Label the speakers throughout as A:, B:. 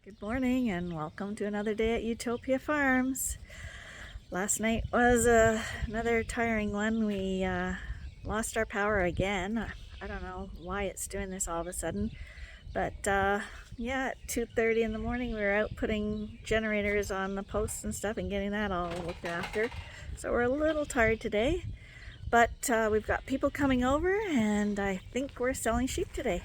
A: Good morning and welcome to another day at Ewetopia Farms. Last night was another tiring one. We lost our power again. I don't know why it's doing this all of a sudden, but yeah, at 2:30 in the morning we were out putting generators on the posts and stuff and getting that all looked after. So we're a little tired today, but we've got people coming over and I think we're selling sheep today.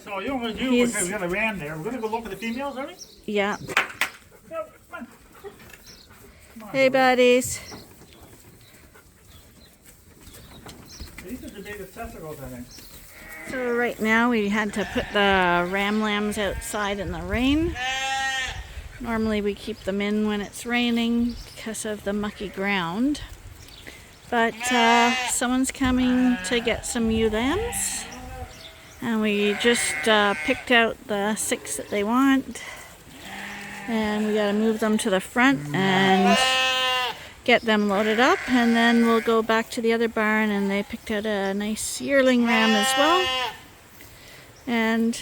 B: So you know what we're going to do, we got a ram there. We're going to go look at the females, Arnie?
A: Yeah.
B: So, come on. Come on,
A: Hey buddies.
B: These are the biggest testicles, I think.
A: So right now we had to put the ram lambs outside in the rain. Normally we keep them in when it's raining because of the mucky ground. But someone's coming to get some ewe lambs. And we just picked out the 6 that they want. And we got to move them to the front and get them loaded up. And then we'll go back to the other barn, and they picked out a nice yearling ram as well. And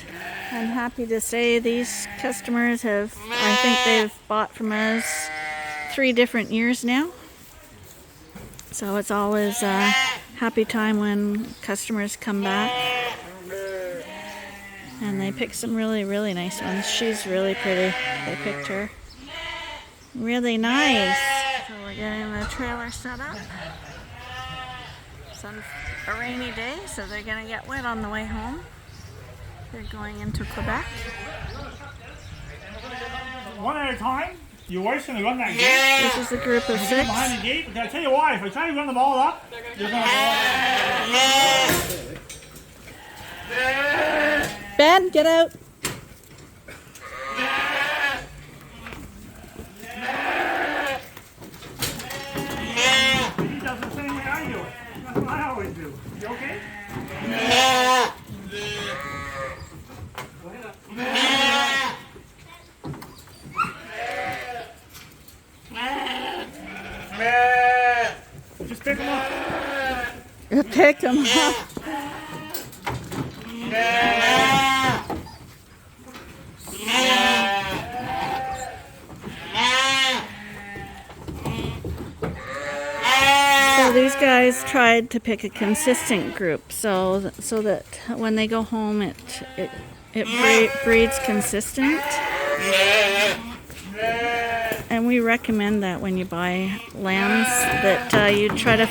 A: I'm happy to say these customers have, I think they've bought from us 3 different years now. So it's always a happy time when customers come back. And they picked some really, really nice ones. She's really pretty. They picked her. Really nice. So we're getting the trailer set up. It's on a rainy day, so they're going to get wet on the way home. They're going into Quebec.
B: One at a time. Your wife's going to run that gate.
A: This is a group of 6.
B: Behind the gate. Because I tell you why, if I try to run them all up, you're going to go.
A: Ben, get out.
B: He does the same way I do it. That's what I always do. You okay? Go ahead up. Just pick them up.
A: You picked them up. So these guys tried to pick a consistent group, so that when they go home, it breeds consistent. And we recommend that when you buy lambs, that you try to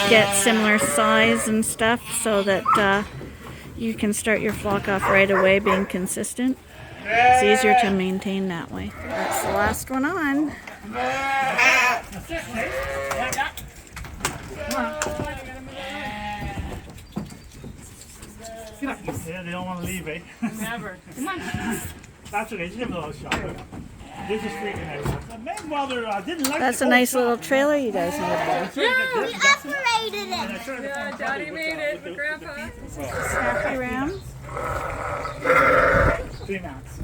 A: get similar size and stuff, so that you can start your flock off right away being consistent. It's easier to maintain that way. That's the last one on.
B: Yeah, they don't want to leave, eh?
C: Never. Come on.
B: That's okay, just give them a little shot. They're just freaking out. The main mother didn't like
A: That's
B: the
A: a nice
B: cold
A: little
B: shot.
A: trailer you guys have there.
C: Yeah,
D: We operated it.
C: yeah, Daddy made it for Grandpa.
A: Snappy rams.
B: 3 months.
C: Do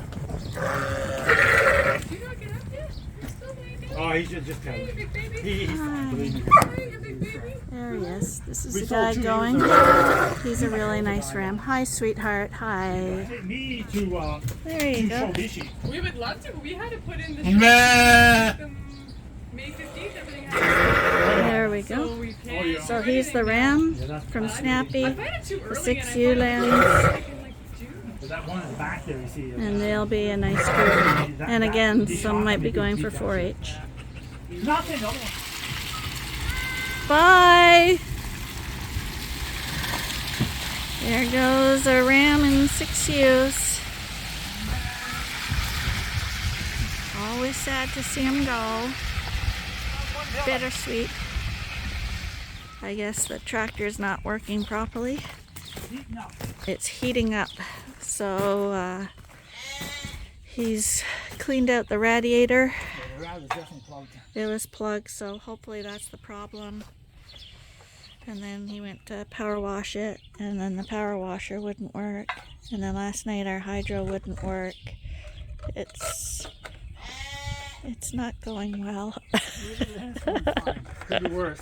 C: you not get up yet? Still waiting.
B: Oh, he should just tell
C: Hey,
B: me.
C: big baby.
B: He's fine, believe me.
C: Hey, you big baby.
A: There he is. This is
B: We
A: the
B: sold
A: guy
B: 2
A: going.
B: years ago.
A: He's a really nice ram. Hi, sweetheart. Hi.
B: Take me to
A: There you go.
B: Shobishi.
C: We would love to, but we had to put in the show. May 15th, everything happened.
A: There we
C: So we can't.
A: So he's the ram from
C: I
A: Snappy.
C: planted too
A: The
C: early
A: 6
C: and I
A: ewe
C: thought it
A: lambs.
C: was like in like June.
B: But that one in the back there, you see.
A: And they'll be a nice group. And again, some might be going for 4-H.
B: Nothing. No.
A: Bye! There goes a ram and 6 ewes. Always sad to see him go. Bittersweet. I guess the tractor's not working properly. It's heating up. So he's cleaned out the radiator. It was plugged, so hopefully that's the problem. And then he went to power wash it, and then the power washer wouldn't work. And then last night our hydro wouldn't work. It's not going well.
B: Could be worse.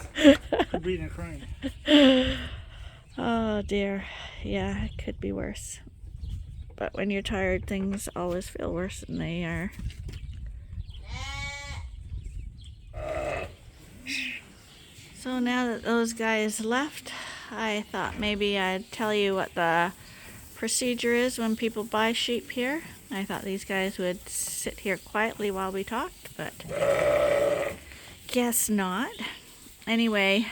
B: Could be in Ukraine.
A: Oh dear. Yeah, it could be worse. But when you're tired, things always feel worse than they are. So now that those guys left, I thought maybe I'd tell you what the procedure is when people buy sheep here. I thought these guys would sit here quietly while we talked, but guess not. Anyway,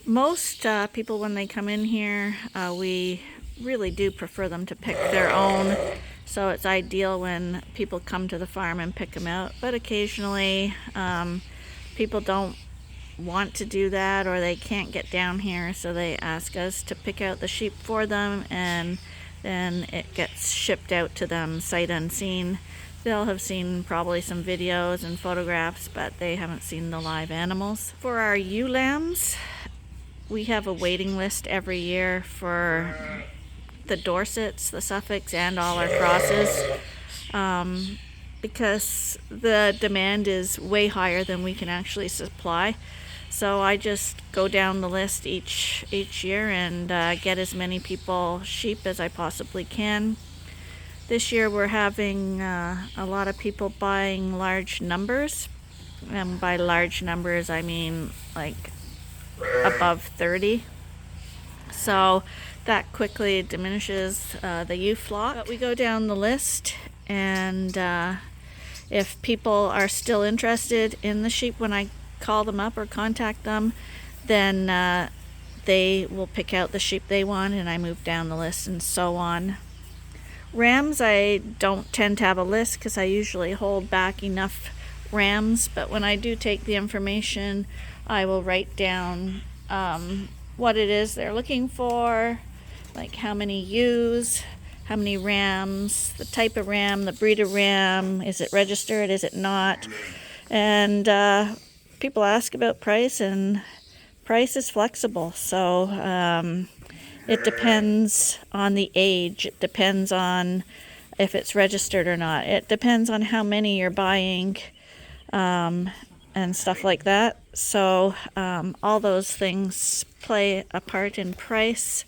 A: most people when they come in here, we really do prefer them to pick their own. So it's ideal when people come to the farm and pick them out. But occasionally, people don't want to do that, or they can't get down here, so they ask us to pick out the sheep for them, and then it gets shipped out to them sight unseen. They'll have seen probably some videos and photographs, but they haven't seen the live animals. For our ewe lambs, we have a waiting list every year for the Dorsets, the Suffolks, and all our crosses, because the demand is way higher than we can actually supply. So I just go down the list each year and get as many people sheep as I possibly can. This year we're having a lot of people buying large numbers, and by large numbers I mean like above 30. So that quickly diminishes the ewe flock. But we go down the list, and if people are still interested in the sheep when I call them up or contact them, then they will pick out the sheep they want, and I move down the list and so on. Rams, I don't tend to have a list because I usually hold back enough rams, but when I do take the information, I will write down what it is they're looking for, like how many ewes, how many rams, the type of ram, the breed of ram, is it registered, is it not, and people ask about price, and price is flexible. So it depends on the age. It depends on if it's registered or not. It depends on how many you're buying, and stuff like that. So all those things play a part in price.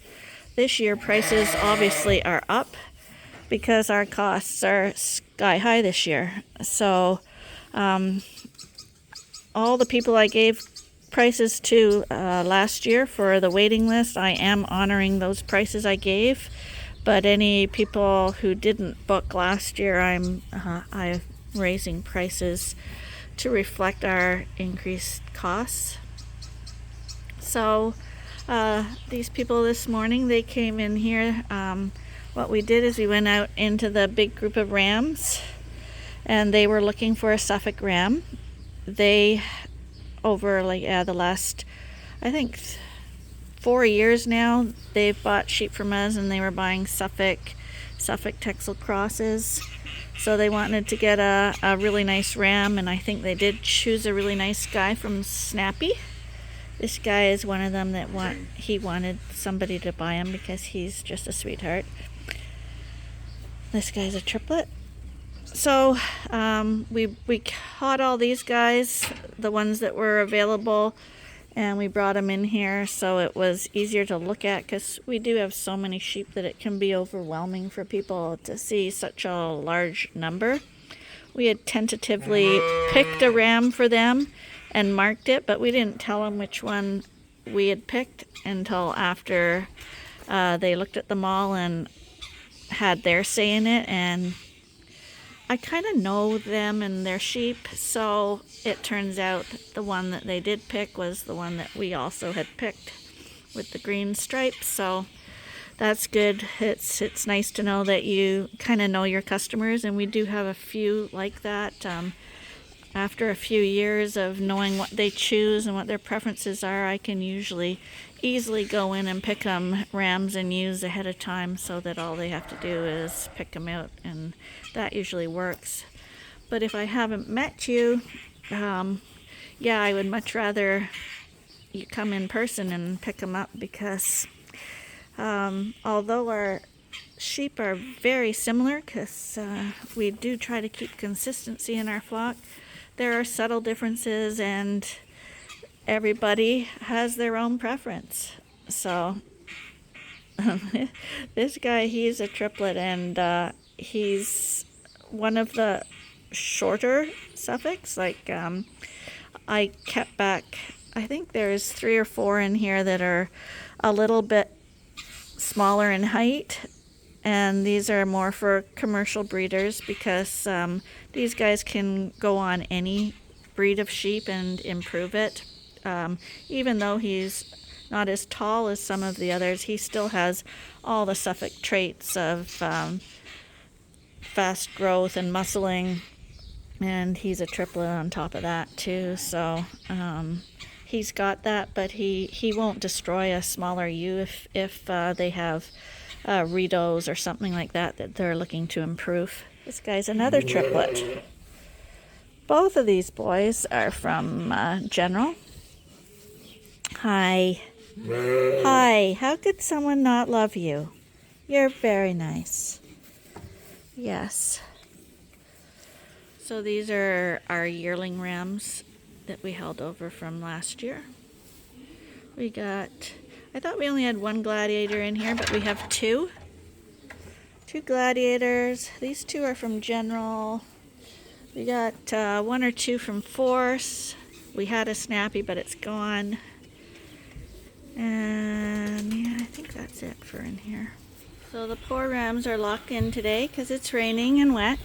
A: This year prices obviously are up because our costs are sky high this year. So all the people I gave prices to last year for the waiting list, I am honoring those prices I gave. But any people who didn't book last year, I'm raising prices to reflect our increased costs. So these people this morning, they came in here. What we did is we went out into the big group of rams, and they were looking for a Suffolk ram. They, over the last, I think 4 years now, they've bought sheep from us, and they were buying Suffolk Texel crosses. So they wanted to get a really nice ram, and I think they did choose a really nice guy from Snappy. This guy is one of them that he wanted somebody to buy him because he's just a sweetheart. This guy's a triplet. So we caught all these guys, the ones that were available, and we brought them in here so it was easier to look at, because we do have so many sheep that it can be overwhelming for people to see such a large number. We had tentatively picked a ram for them and marked it, but we didn't tell them which one we had picked until after they looked at them all and had their say in it. And I kind of know them and their sheep, so it turns out the one that they did pick was the one that we also had picked with the green stripes. So that's good. It's nice to know that you kind of know your customers, and we do have a few like that. After a few years of knowing what they choose and what their preferences are, I can usually easily go in and pick them rams and ewes ahead of time, so that all they have to do is pick them out, and that usually works. But if I haven't met you, I would much rather you come in person and pick them up, because although our sheep are very similar, because we do try to keep consistency in our flock, there are subtle differences, and everybody has their own preference. So This guy, he's a triplet, and he's one of the shorter Suffolks. Like, I kept back, I think there's 3 or 4 in here that are a little bit smaller in height, and these are more for commercial breeders because these guys can go on any breed of sheep and improve it. Even though he's not as tall as some of the others, he still has all the Suffolk traits of fast growth and muscling, and he's a triplet on top of that too. So he's got that, but he won't destroy a smaller ewe if they have redos or something like that they're looking to improve. This guy's another triplet. Both of these boys are from General. Hi. Hi. How could someone not love you? You're very nice. Yes. So these are our yearling rams that we held over from last year. We got, I thought we only had 1 gladiator in here, but we have 2. 2 gladiators. These 2 are from General. We got 1 or 2 from Force. We had a snappy, but it's gone. And yeah, I think that's it for in here. So the poor rams are locked in today because it's raining and wet.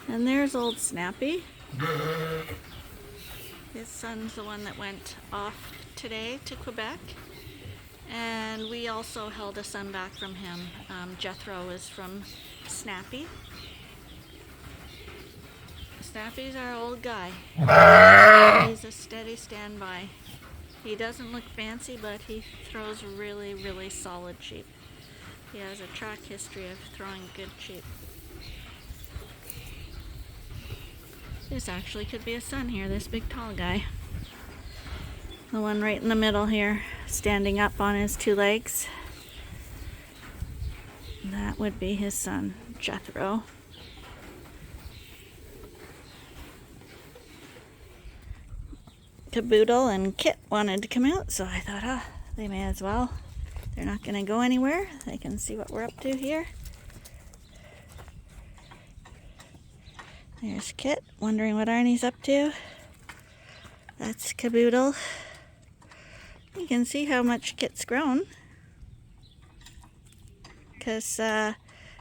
A: And there's old Snappy. His son's the one that went off today to Quebec. And we also held a son back from him. Jethro is from Snappy. Snappy's our old guy. He's a steady standby. He doesn't look fancy, but he throws really, really solid sheep. He has a track history of throwing good sheep. This actually could be a son here, this big tall guy. The one right in the middle here, standing up on his 2 legs. That would be his son, Jethro. Kaboodle and Kit wanted to come out, so I thought, they may as well. They're not going to go anywhere. They can see what we're up to here. There's Kit, wondering what Arnie's up to. That's Kaboodle. You can see how much Kit's grown. Because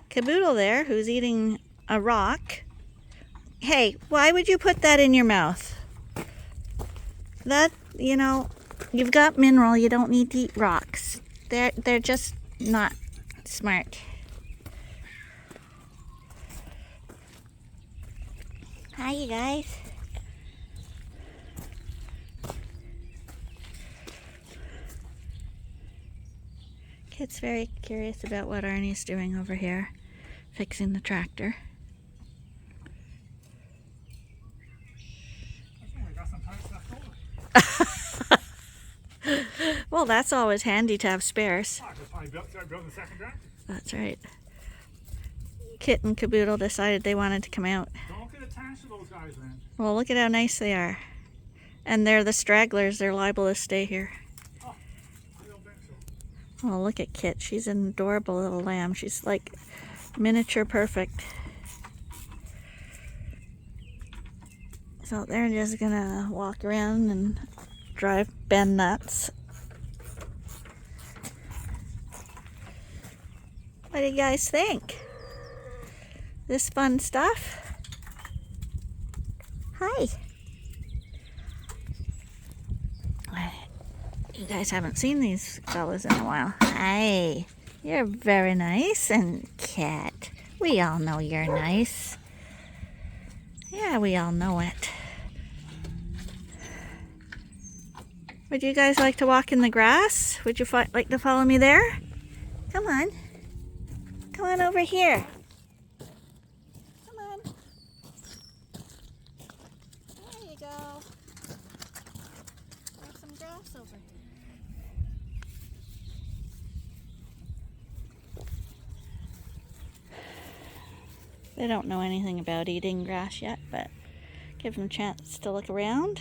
A: Kaboodle there, who's eating a rock. Hey, why would you put that in your mouth? That, you've got mineral, you don't need to eat rocks. They're just not smart. Hi, you guys. Kit's very curious about what Arnie's doing over here, fixing the tractor.
B: I got some parts left over.
A: Well, that's always handy to have spares.
B: I just finally started building the second tractor.
A: That's right. Kit and Kaboodle decided they wanted to come out.
B: Don't get attached to those guys, man.
A: Well, look at how nice they are. And they're the stragglers. They're liable to stay here.
B: Oh, I don't think so.
A: Oh, look at Kit. She's an adorable little lamb. She's like miniature perfect. So they're just gonna walk around and drive Ben nuts. What do you guys think? This fun stuff? Hi. You guys haven't seen these fellas in a while. Hi. You're very nice, and Cat. We all know you're nice. Yeah, we all know it. Would you guys like to walk in the grass? Would you like to follow me there? Come on. Come on over here. Come on. There you go. There's some grass over here. They don't know anything about eating grass yet, but Give them a chance to look around.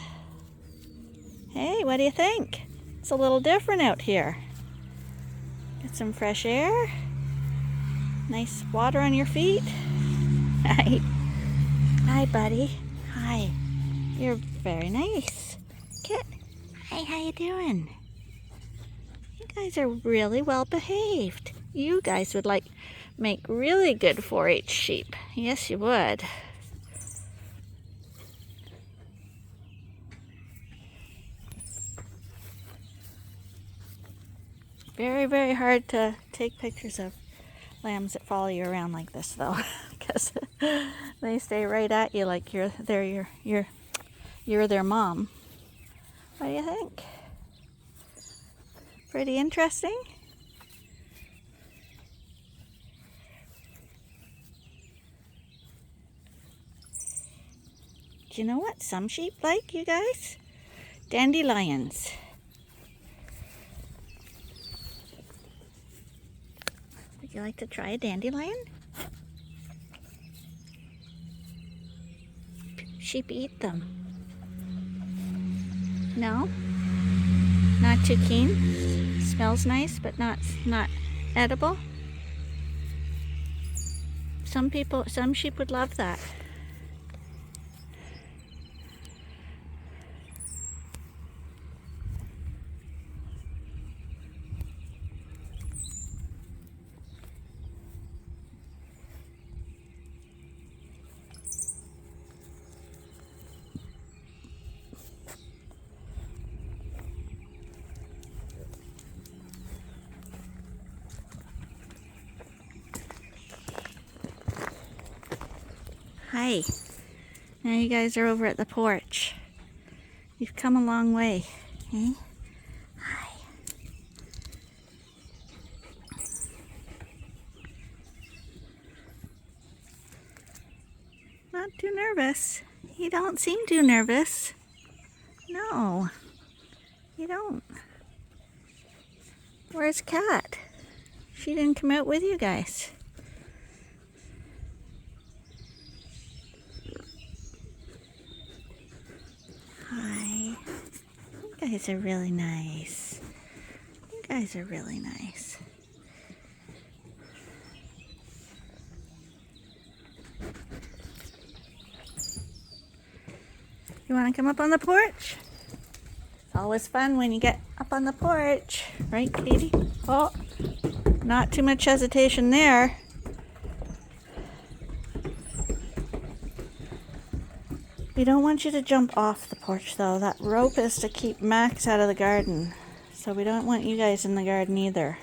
A: Hey, what do you think? It's a little different out here. Get some fresh air. Nice water on your feet. Hi. Hi, buddy. Hi. You're very nice. Kit. Hey, how you doing? You guys are really well behaved. You guys would make really good 4-H sheep. Yes, you would. Very, very hard to take pictures of lambs that follow you around like this, though, because they stay right at you like you're their mom. What do you think? Pretty interesting? Do you know what some sheep like, you guys? Dandelions. Would you like to try a dandelion? Sheep eat them. No? Not too keen? Smells nice, but not edible? Some sheep would love that. Hi. Now you guys are over at the porch. You've come a long way, eh? Hi. Not too nervous. You don't seem too nervous. No, you don't. Where's Kat? She didn't come out with you guys. Hi. You guys are really nice. You guys are really nice. You want to come up on the porch? It's always fun when you get up on the porch. Right, Katie? Oh, not too much hesitation there. We don't want you to jump off the porch, though. That rope is to keep Max out of the garden. So we don't want you guys in the garden either.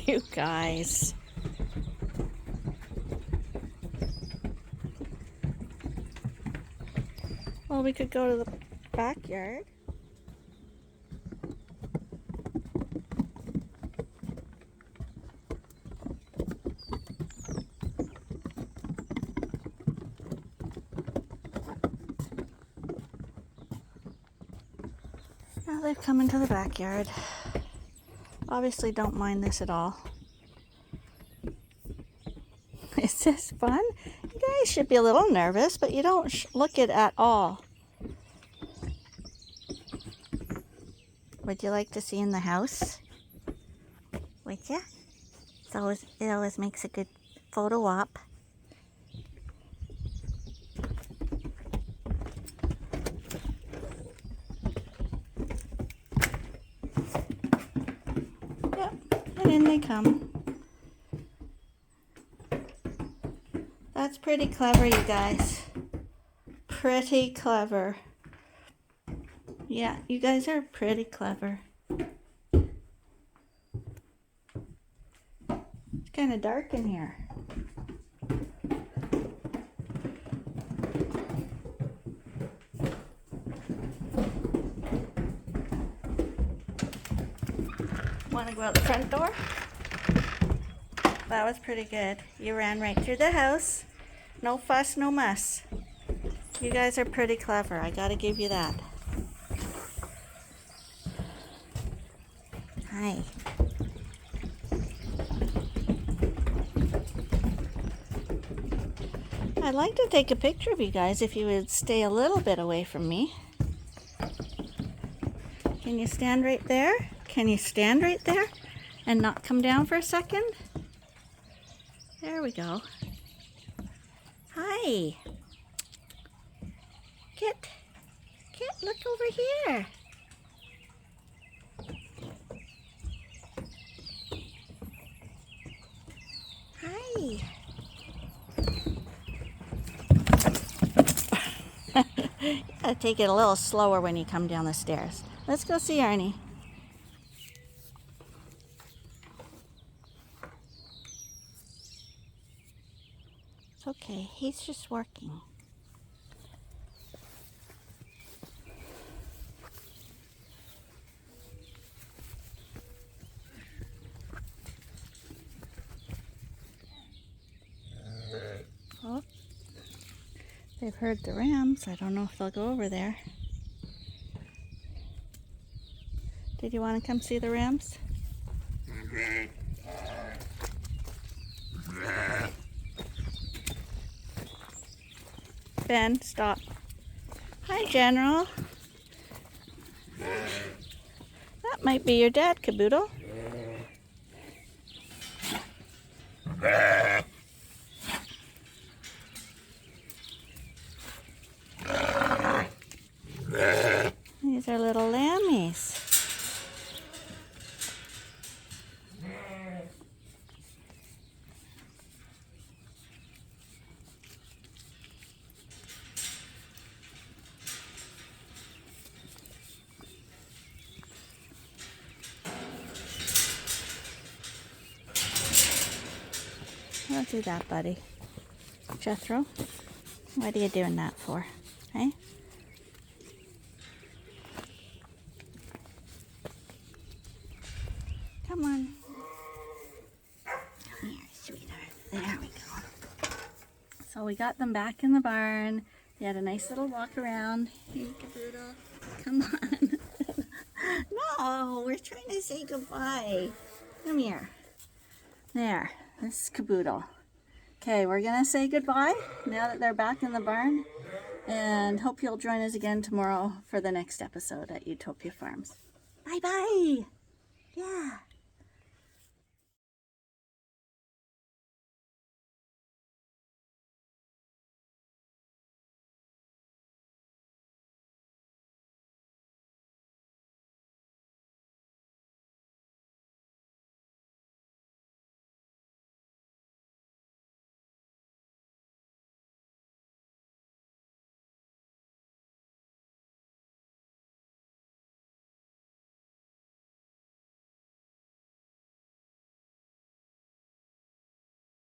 A: You guys. Well, we could go to the backyard. Now they've come into the backyard. Obviously don't mind this at all. Is this fun? You guys should be a little nervous, but you don't look it at all. Would you like to see in the house? Would ya? It always makes a good photo op. Yep, and in they come. That's pretty clever, you guys. Pretty clever. Yeah, you guys are pretty clever. It's kind of dark in here. Want to go out the front door? That was pretty good. You ran right through the house. No fuss, no muss. You guys are pretty clever. I gotta give you that. Hi. I'd like to take a picture of you guys if you would stay a little bit away from me. Can you stand right there? Can you stand right there and not come down for a second? There we go. Hi. Kit. Kit, look over here. Hi. You gotta take it a little slower when you come down the stairs. Let's go see Arnie. It's okay, he's just working. Oh, they've heard the rams. I don't know if they'll go over there. Did you want to come see the rams? Ben, stop. Hi, General. That might be your dad, Kaboodle. These are little lammies. Don't do that, buddy. Jethro, what are you doing that for? Hey? Come on. Come here, sweetheart. There we go. So we got them back in the barn. They had a nice little walk around. Hey, Kaboodle. Come on. No, we're trying to say goodbye. Come here. There. This is Kaboodle. Okay, we're going to say goodbye now that they're back in the barn. And hope you'll join us again tomorrow for the next episode at Ewetopia Farms. Bye-bye. Yeah.